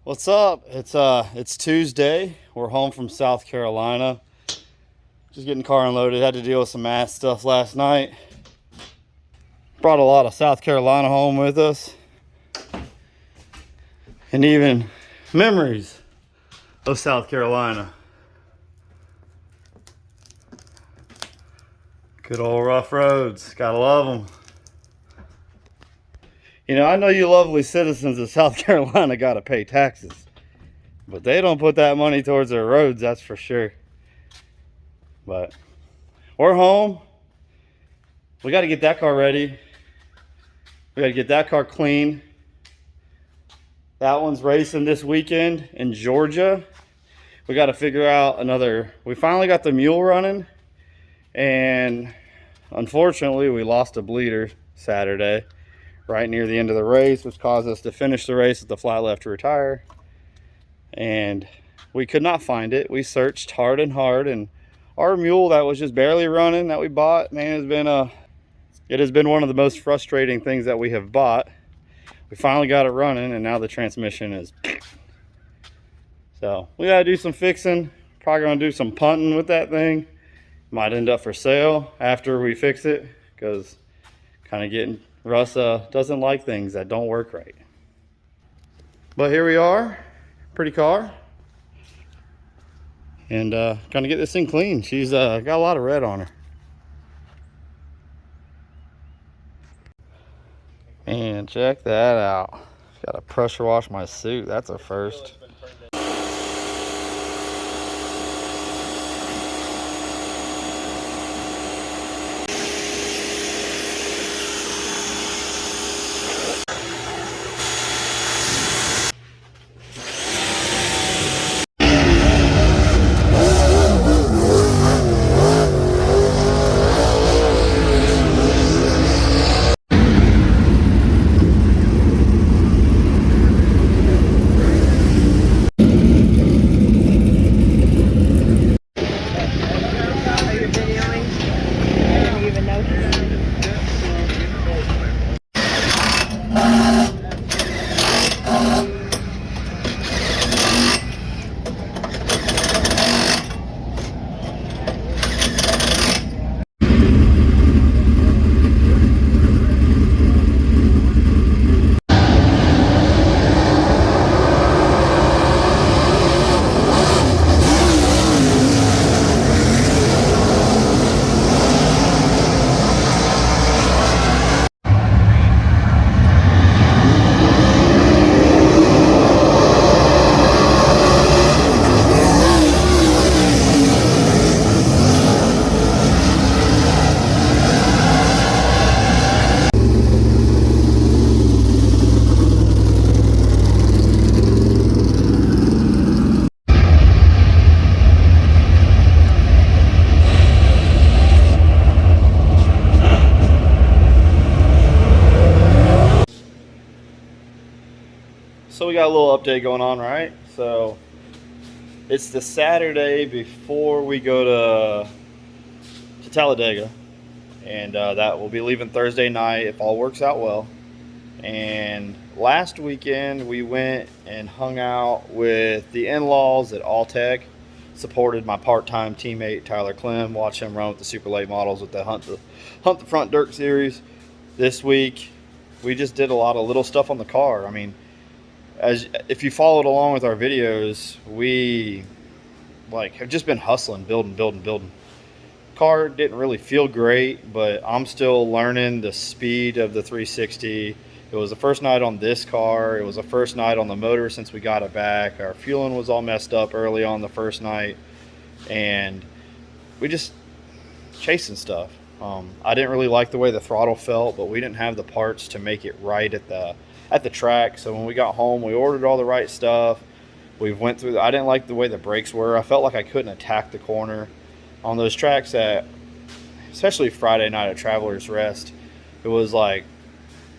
What's up? It's Tuesday. We're home from South Carolina. Just getting car unloaded. Had to deal with some math stuff last night. Brought a lot of South Carolina home with us. And even memories of South Carolina. Good old rough roads. Gotta love them. You know, I know you lovely citizens of South Carolina gotta pay taxes, but they don't put that money towards their roads, that's for sure. But we're home. We got to get that car ready. We got to get that car clean. That one's racing this weekend in Georgia. We got to figure out another. We finally got the mule running, and unfortunately we lost a bleeder Saturday right near the end of the race, which caused us to finish the race with the flat left to retire. And we could not find it. We searched hard and hard, and our mule that was just barely running that we bought, man, it has been one of the most frustrating things that we have bought. We finally got it running, and now the transmission is so we gotta do some fixing. Probably gonna do some punting with that thing. Might end up for sale after we fix it, because kind of getting Russ doesn't like things that don't work right. But here we are, pretty car, and gonna get this thing clean. She's got a lot of red on her. And check that out. Gotta pressure wash my suit. That's a first. So we got a little update going on, right? So it's the Saturday before we go to Talladega, and that will be leaving Thursday night if all works out well. And last weekend we went and hung out with the in-laws at Alltech, supported my part-time teammate Tyler Clem, watched him run with the super late models with the Hunt the Front Dirt series. This week we just did a lot of little stuff on the car. I mean, as if you followed along with our videos, we have just been hustling, building. Car didn't really feel great, but I'm still learning the speed of the 360. It was the first night on this car. It was the first night on the motor since we got it back. Our fueling was all messed up early on the first night, and we just chasing stuff. I didn't really like the way the throttle felt, but we didn't have the parts to make it right at the track. So when we got home, we ordered all the right stuff. We went through I didn't like the way the brakes were. I felt like I couldn't attack the corner on those tracks especially Friday night at Travelers Rest. It was like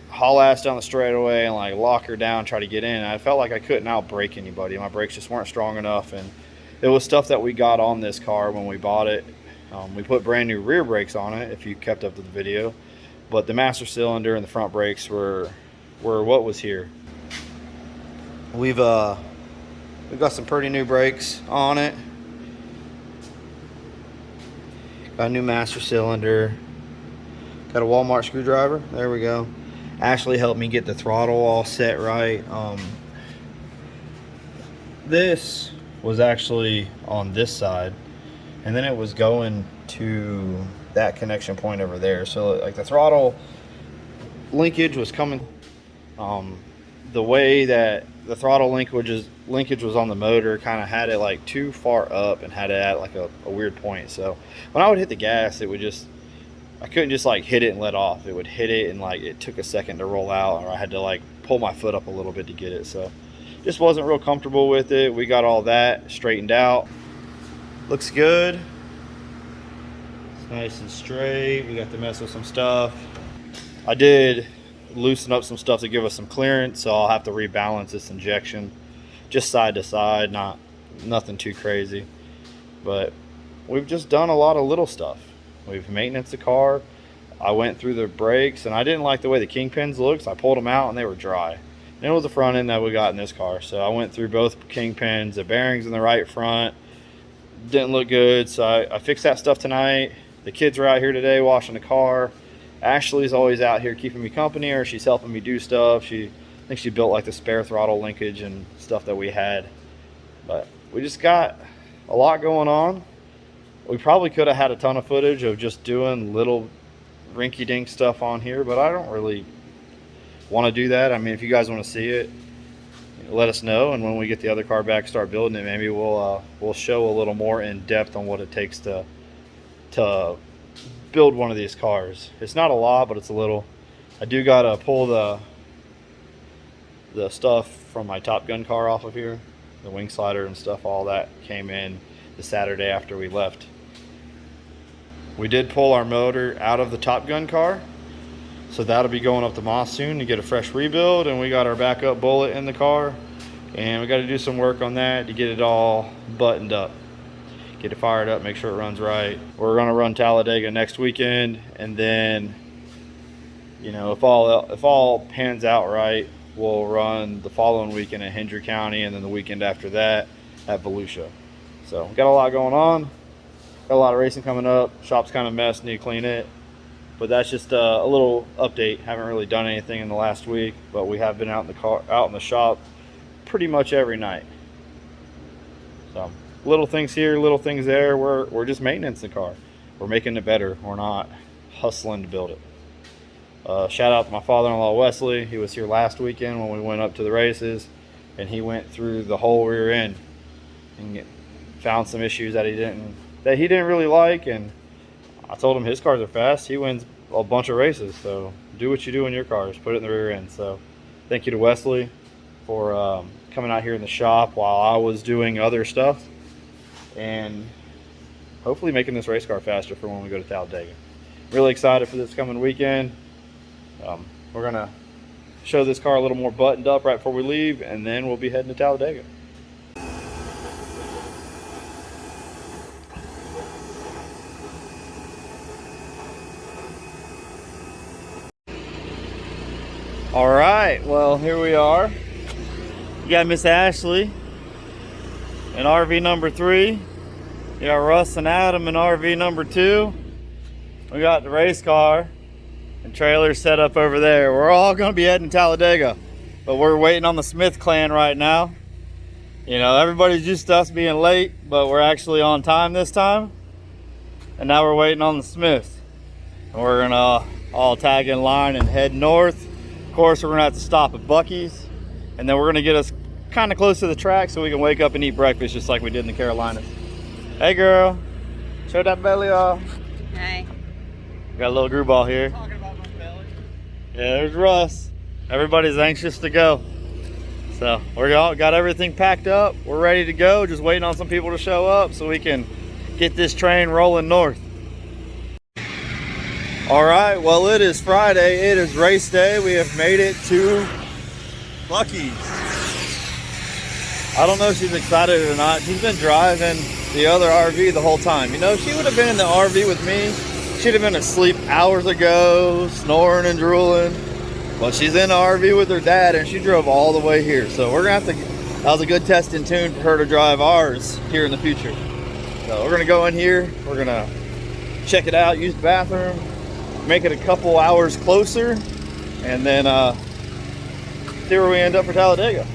haul ass down the straightaway and like lock her down, try to get in. And I felt like I couldn't outbrake anybody. My brakes just weren't strong enough, and it was stuff that we got on this car when we bought it. We put brand new rear brakes on it, if you kept up with the video, but the master cylinder and the front brakes were what was here. We've We've got some pretty new brakes on it. Got a new master cylinder. Got a Walmart screwdriver. There we go. Ashley helped me get the throttle all set right. This was actually on this side, and then it was going to that connection point over there. So like the throttle linkage was coming. The way that the throttle linkage was on the motor kind of had it like too far up and had it at like a weird point. So when I would hit the gas, it would just, I couldn't just like hit it and let off. It would hit it and like it took a second to roll out, or I had to like pull my foot up a little bit to get it. So just wasn't real comfortable with it. We got all that straightened out. Looks good. It's nice and straight. We got to mess with some stuff. I did loosen up some stuff to give us some clearance, so I'll have to rebalance this injection just side to side, nothing too crazy. But we've just done a lot of little stuff. We've maintenance the car. I went through the brakes, and I didn't like the way the kingpins looked, so I pulled them out and they were dry. And it was the front end that we got in this car, so I went through both kingpins. The bearings in the right front didn't look good, so I fixed that stuff tonight. The kids were out here today washing the car. Ashley's always out here keeping me company, or she's helping me do stuff. I think she built like the spare throttle linkage and stuff that we had. But we just got a lot going on. We probably could have had a ton of footage of just doing little rinky-dink stuff on here, but I don't really want to do that. I mean, if you guys want to see it, let us know, and when we get the other car back, start building it, maybe we'll show a little more in depth on what it takes to build one of these cars. It's not a lot, but it's a little. I do gotta pull the stuff from my Top Gun car off of here, the wing slider and stuff. All that came in the Saturday after we left. We did pull our motor out of the Top Gun car, so that'll be going up to Moss soon to get a fresh rebuild. And we got our backup Bullet in the car, and we got to do some work on that to get it all buttoned up, get it fired up, make sure it runs right. We're gonna run Talladega next weekend, and then, you know, if all pans out right, we'll run the following weekend at Hendry County, and then the weekend after that at Volusia. So we got a lot going on. Got a lot of racing coming up. Shop's kind of messed, need to clean it. But that's just a little update. Haven't really done anything in the last week, but we have been out in the shop pretty much every night. So little things here, little things there. We're just maintenance the car. We're making it better. We're not hustling to build it. Shout out to my father-in-law Wesley. He was here last weekend when we went up to the races, and he went through the whole rear end and found some issues that he didn't really like. And I told him his cars are fast. He wins a bunch of races, so do what you do in your cars. Put it in the rear end. So thank you to Wesley for coming out here in the shop while I was doing other stuff, and hopefully making this race car faster for when we go to Talladega. Really excited for this coming weekend. We're gonna show this car a little more buttoned up right before we leave, and then we'll be heading to Talladega. All right, well, here we are. You got Miss Ashley in RV number 3. You got Russ and Adam in RV number 2. We got the race car and trailer set up over there. We're all gonna be heading to Talladega, but we're waiting on the Smith clan right now. You know, everybody's used to us being late, but we're actually on time this time. And now we're waiting on the Smiths. And we're gonna all tag in line and head north. Of course, we're gonna have to stop at Buc-ee's, and then we're gonna get us kind of close to the track so we can wake up and eat breakfast just like we did in the Carolinas. Hey girl, show that belly off. Hey. Got a little Grubaugh here. Talking about my belly. Yeah, there's Russ. Everybody's anxious to go. So we got everything packed up. We're ready to go. Just waiting on some people to show up so we can get this train rolling north. All right, well, it is Friday. It is race day. We have made it to Buc-ee's. I don't know if she's excited or not. She's been driving the other RV the whole time. You know, if she would have been in the RV with me, she'd have been asleep hours ago, snoring and drooling. But she's in the RV with her dad, and she drove all the way here. So we're gonna have to That was a good test and tune for her to drive ours here in the future. So we're gonna go in here, we're gonna check it out, use the bathroom, make it a couple hours closer, and then see where we end up for Talladega.